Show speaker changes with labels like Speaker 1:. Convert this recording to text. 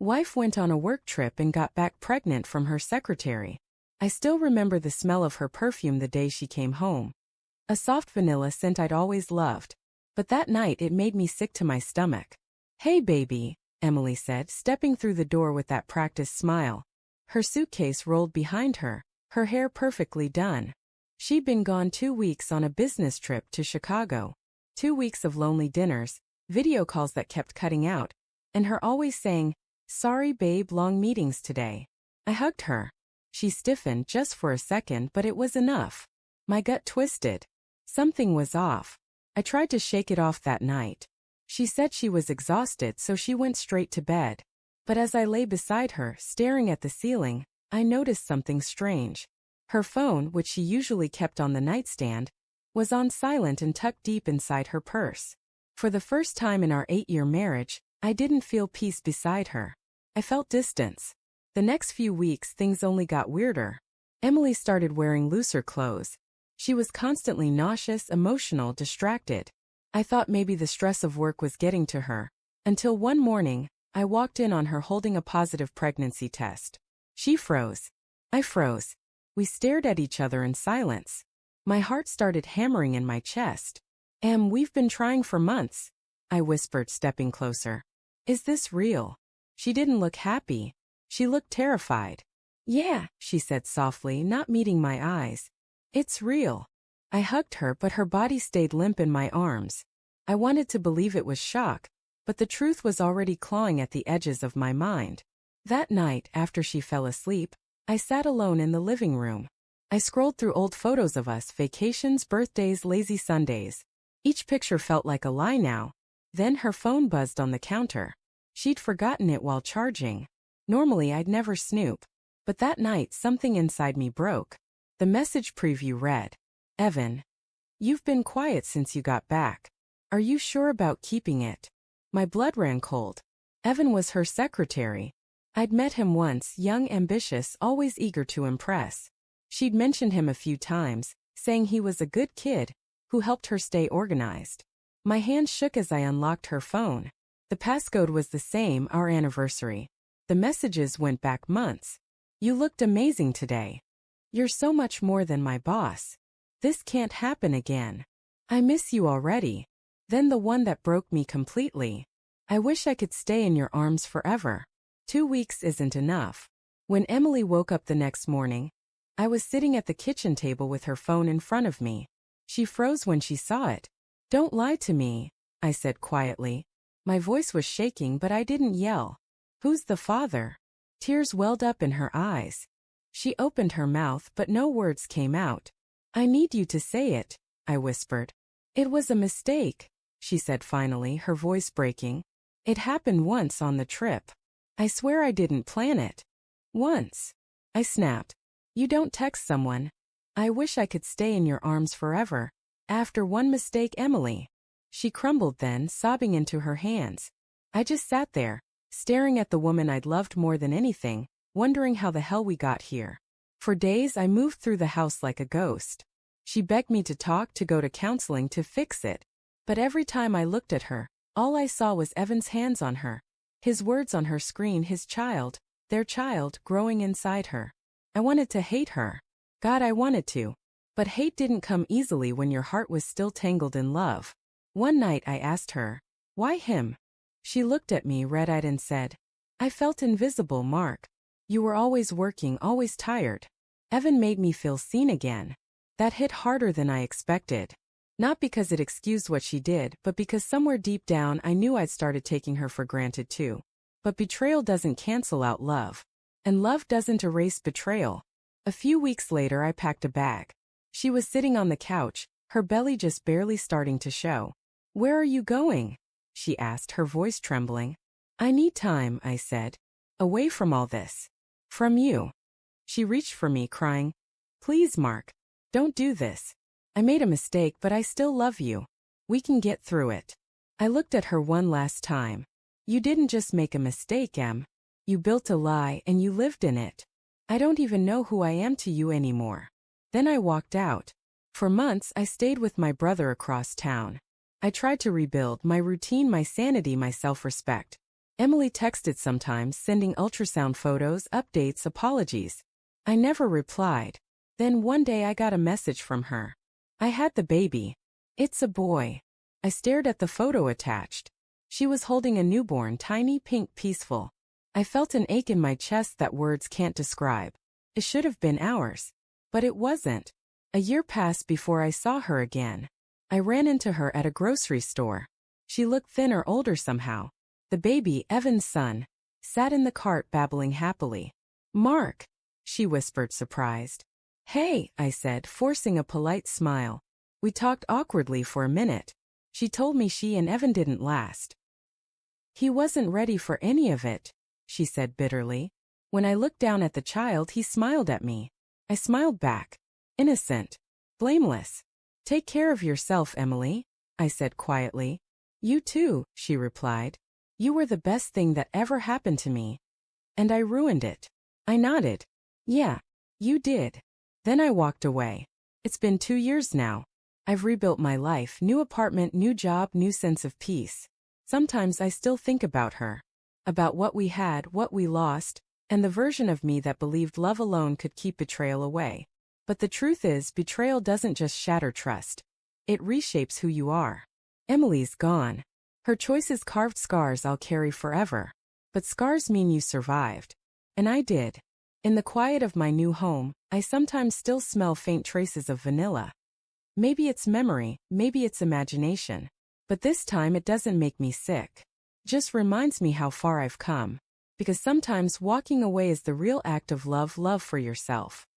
Speaker 1: Wife went on a work trip and got back pregnant from her secretary. I still remember the smell of her perfume the day she came home. A soft vanilla scent I'd always loved. But that night it made me sick to my stomach. "Hey baby," Emily said, stepping through the door with that practiced smile. Her suitcase rolled behind her, her hair perfectly done. She'd been gone 2 weeks on a business trip to Chicago. 2 weeks of lonely dinners, video calls that kept cutting out, and her always saying, "Sorry babe, long meetings today." I hugged her. She stiffened just for a second, but it was enough. My gut twisted. Something was off. I tried to shake it off that night. She said she was exhausted, so she went straight to bed. But as I lay beside her, staring at the ceiling, I noticed something strange. Her phone, which she usually kept on the nightstand, was on silent and tucked deep inside her purse. For the first time in our 8-year marriage, I didn't feel peace beside her. I felt distance. The next few weeks things only got weirder. Emily started wearing looser clothes. She was constantly nauseous, emotional, distracted. I thought maybe the stress of work was getting to her. Until one morning, I walked in on her holding a positive pregnancy test. She froze. I froze. We stared at each other in silence. My heart started hammering in my chest. We've been trying for months," I whispered, stepping closer. "Is this real?" She didn't look happy. She looked terrified. "Yeah," she said softly, not meeting my eyes. "It's real." I hugged her, but her body stayed limp in my arms. I wanted to believe it was shock, but the truth was already clawing at the edges of my mind. That night, after she fell asleep, I sat alone in the living room. I scrolled through old photos of us, vacations, birthdays, lazy Sundays. Each picture felt like a lie now. Then her phone buzzed on the counter. She'd forgotten it while charging. Normally I'd never snoop. But that night something inside me broke. The message preview read, "Evan, you've been quiet since you got back. Are you sure about keeping it?" My blood ran cold. Evan was her secretary. I'd met him once, young, ambitious, always eager to impress. She'd mentioned him a few times, saying he was a good kid who helped her stay organized. My hand shook as I unlocked her phone. The passcode was the same, our anniversary. The messages went back months. "You looked amazing today. You're so much more than my boss. This can't happen again. I miss you already." Then the one that broke me completely. "I wish I could stay in your arms forever. 2 weeks isn't enough." When Emily woke up the next morning, I was sitting at the kitchen table with her phone in front of me. She froze when she saw it. "Don't lie to me," I said quietly. My voice was shaking, but I didn't yell. "Who's the father?" Tears welled up in her eyes. She opened her mouth, but no words came out. "I need you to say it," I whispered. "It was a mistake," she said finally, her voice breaking. "It happened once on the trip. I swear I didn't plan it." "Once," I snapped. "You don't text someone, 'I wish I could stay in your arms forever,' after one mistake, Emily." She crumbled then, sobbing into her hands. I just sat there, staring at the woman I'd loved more than anything, wondering how the hell we got here. For days I moved through the house like a ghost. She begged me to talk, to go to counseling, to fix it. But every time I looked at her, all I saw was Evan's hands on her. His words on her screen, his child, their child, growing inside her. I wanted to hate her. God, I wanted to. But hate didn't come easily when your heart was still tangled in love. One night I asked her, "Why him?" She looked at me red-eyed and said, "I felt invisible, Mark. You were always working, always tired." Evan made me feel seen again. That hit harder than I expected. Not because it excused what she did, but because somewhere deep down I knew I'd started taking her for granted too. But betrayal doesn't cancel out love. And love doesn't erase betrayal. A few weeks later I packed a bag. She was sitting on the couch, her belly just barely starting to show. "Where are you going?" she asked, her voice trembling. "I need time," I said. "Away from all this. From you." She reached for me, crying, "Please, Mark. Don't do this. I made a mistake, but I still love you. We can get through it." I looked at her one last time. "You didn't just make a mistake, Em. You built a lie and you lived in it. I don't even know who I am to you anymore." Then I walked out. For months I stayed with my brother across town. I tried to rebuild my routine, my sanity, my self-respect. Emily texted sometimes, sending ultrasound photos, updates, apologies. I never replied. Then one day I got a message from her. I had the baby. It's a boy. I stared at the photo attached. She was holding a newborn, tiny, pink, peaceful. I felt an ache in my chest that words can't describe. It should have been ours. But it wasn't. A year passed before I saw her again. I ran into her at a grocery store. She looked thinner, older somehow. The baby, Evan's son, sat in the cart babbling happily. "Mark," she whispered, surprised. "Hey," I said, forcing a polite smile. We talked awkwardly for a minute. She told me she and Evan didn't last. "He wasn't ready for any of it," she said bitterly. When I looked down at the child, he smiled at me. I smiled back. Innocent. Blameless. "Take care of yourself, Emily," I said quietly. "You too," she replied. "You were the best thing that ever happened to me. And I ruined it." I nodded. "Yeah, you did." Then I walked away. It's been 2 years now. I've rebuilt my life, new apartment, new job, new sense of peace. Sometimes I still think about her. About what we had, what we lost, and the version of me that believed love alone could keep betrayal away. But the truth is, betrayal doesn't just shatter trust. It reshapes who you are. Emily's gone. Her choices carved scars I'll carry forever. But scars mean you survived. And I did. In the quiet of my new home, I sometimes still smell faint traces of vanilla. Maybe it's memory, maybe it's imagination. But this time it doesn't make me sick. Just reminds me how far I've come. Because sometimes walking away is the real act of love for yourself.